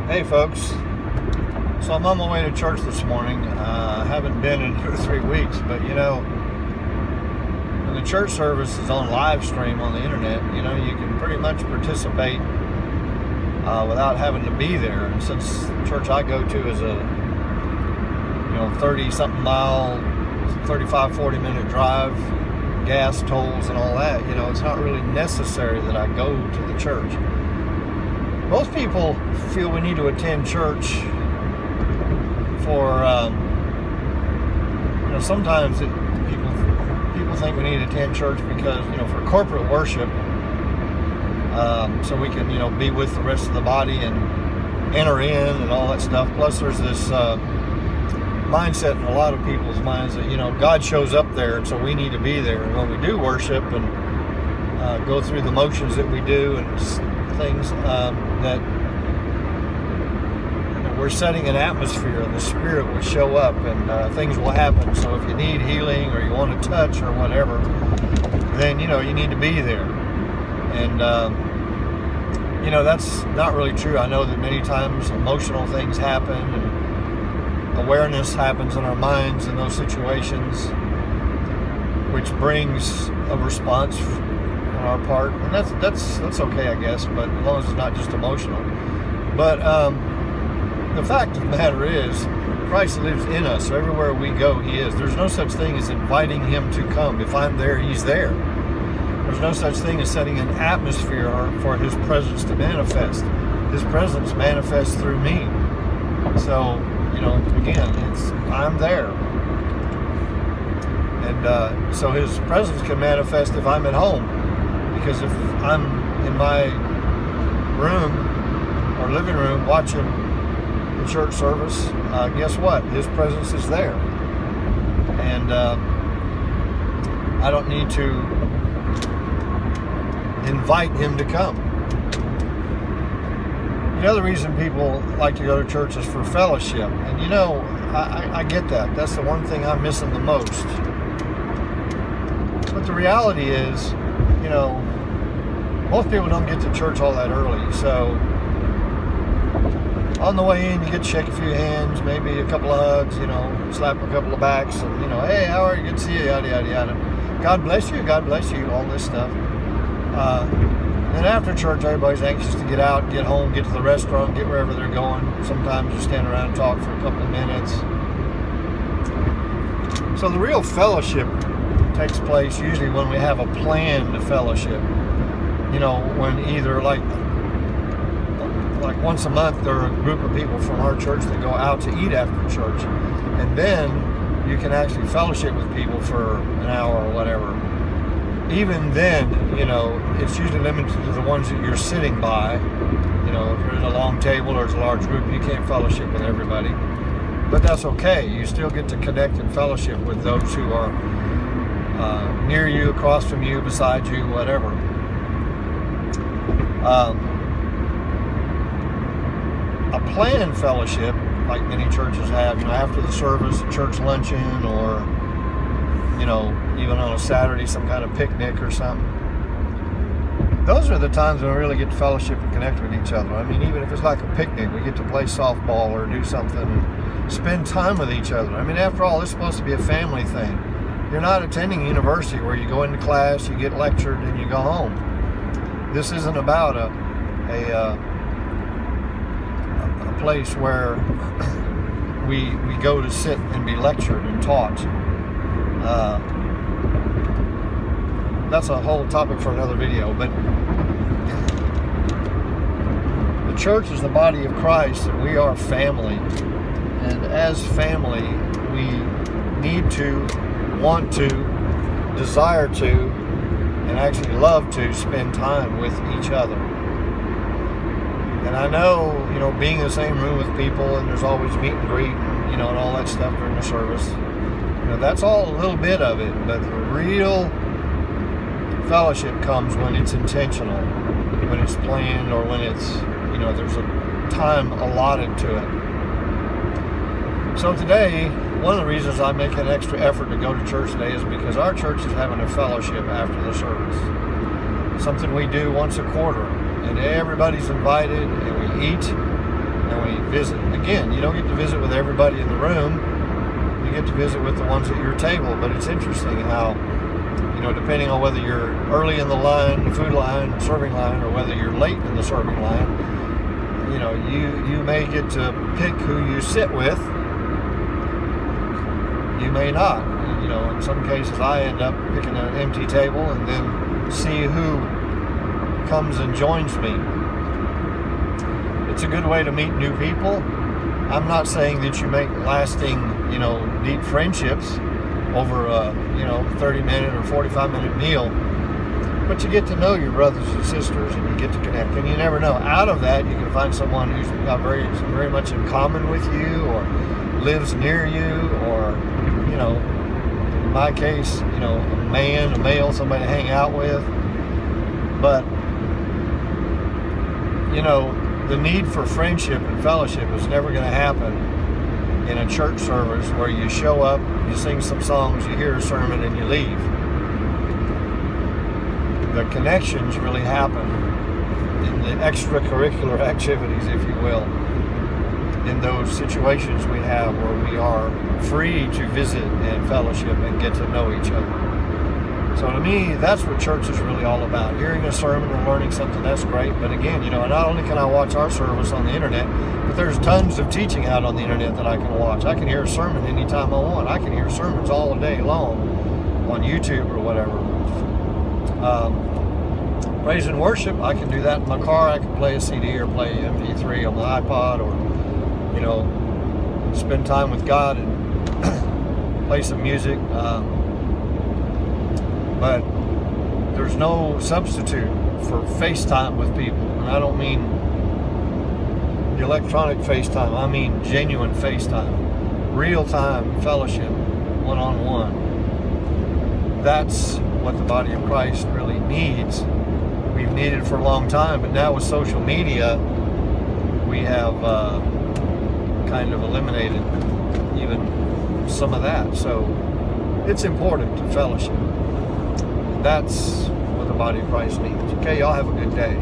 Hey folks, so I'm on my way to church this morning. I haven't been in 2 or 3 weeks, but when the church service is on live stream on the internet, you can pretty much participate without having to be there. And since the church I go to is a 30 something mile, 35, 40 minute drive, gas tolls and all that, it's not really necessary that I go to the church. Most people feel we need to attend church for, sometimes people think we need to attend church because, for corporate worship, so we can, be with the rest of the body and enter in and all that stuff. Plus there's this mindset in a lot of people's minds that, God shows up there, and so we need to be there. And when we do worship and go through the motions that we do and things, that we're setting an atmosphere and the Spirit will show up and things will happen. So if you need healing or you want to touch or whatever, then you need to be there. And that's not really true. I know that many times emotional things happen and awareness happens in our minds in those situations, which brings a response on our part, and that's okay, I guess, but as long as it's not just emotional. But the fact of the matter is, Christ lives in us, so everywhere we go, He is. There's no such thing as inviting Him to come. If I'm there, He's there. There's no such thing as setting an atmosphere for His presence to manifest. His presence manifests through me. So, again, I'm there. And so His presence can manifest if I'm at home. Because if I'm in my room or living room watching the church service, guess what? His presence is there. And I don't need to invite Him to come. The other reason people like to go to church is for fellowship. And I get that. That's the one thing I'm missing the most. But the reality is, most people don't get to church all that early. So on the way in, you get to shake a few hands, maybe a couple of hugs, slap a couple of backs, and, hey, how are you? Good to see you, yada, yada, yada. God bless you, all this stuff. Then after church, everybody's anxious to get out, get home, get to the restaurant, get wherever they're going. Sometimes you stand around and talk for a couple of minutes. So the real fellowship takes place usually when we have a planned fellowship. When either like once a month there are a group of people from our church that go out to eat after church. And then you can actually fellowship with people for an hour or whatever. Even then, it's usually limited to the ones that you're sitting by. If you're at a long table or it's a large group, you can't fellowship with everybody. But that's okay. You still get to connect and fellowship with those who are near you, across from you, beside you, whatever. A planned fellowship, like many churches have, after the service, a church luncheon, or even on a Saturday, some kind of picnic or something. Those are the times when we really get to fellowship and connect with each other. I mean, even if it's like a picnic, we get to play softball or do something and spend time with each other. I mean, after all, it's supposed to be a family thing. You're not attending university where you go into class, you get lectured, and you go home. This isn't about a place where we go to sit and be lectured and taught. That's a whole topic for another video, but the church is the body of Christ, and we are family. And as family, we need to, want to, desire to, and actually love to spend time with each other. And I know, being in the same room with people, and there's always meet and greet, and all that stuff during the service, that's all a little bit of it. But the real fellowship comes when it's intentional, when it's planned, or when it's, there's a time allotted to it. So today, one of the reasons I make an extra effort to go to church today is because our church is having a fellowship after the service. Something we do once a quarter. And everybody's invited, and we eat, and we visit. Again, you don't get to visit with everybody in the room. You get to visit with the ones at your table. But it's interesting how, you know, depending on whether you're early in the line, the food line, serving line, or whether you're late in the serving line, you know, you may get to pick who you sit with. You may not. You know, in some cases I end up picking an empty table and then see who comes and joins me. It's a good way to meet new people. I'm not saying that you make lasting, you know, deep friendships over a, you know, 30-minute or 45-minute meal, but you get to know your brothers and sisters, and you get to connect. And you never know. Out of that, you can find someone who's got very much in common with you, or lives near you, or, you know, in my case, you know, a male, somebody to hang out with. But, you know, the need for friendship and fellowship is never going to happen in a church service where you show up, you sing some songs, you hear a sermon, and you leave. The connections really happen in the extracurricular activities, if you will, in those situations we have where we are free to visit and fellowship and get to know each other. So to me, that's what church is really all about. Hearing a sermon and learning something, that's great. But again, you know, not only can I watch our service on the internet, but there's tons of teaching out on the internet that I can watch. I can hear a sermon anytime I want. I can hear sermons all day long on YouTube or whatever. Praise and worship, I can do that in my car. I can play a CD or play MP3 on the iPod, or, you know, spend time with God and play some music. But there's no substitute for FaceTime with people. And I don't mean the electronic FaceTime. I mean genuine FaceTime. Real-time fellowship, one-on-one. That's what the body of Christ really needs. We've needed it for a long time, but now with social media, we have kind of eliminated even some of that. So it's important to fellowship. That's what the body of Christ needs. Okay, y'all have a good day.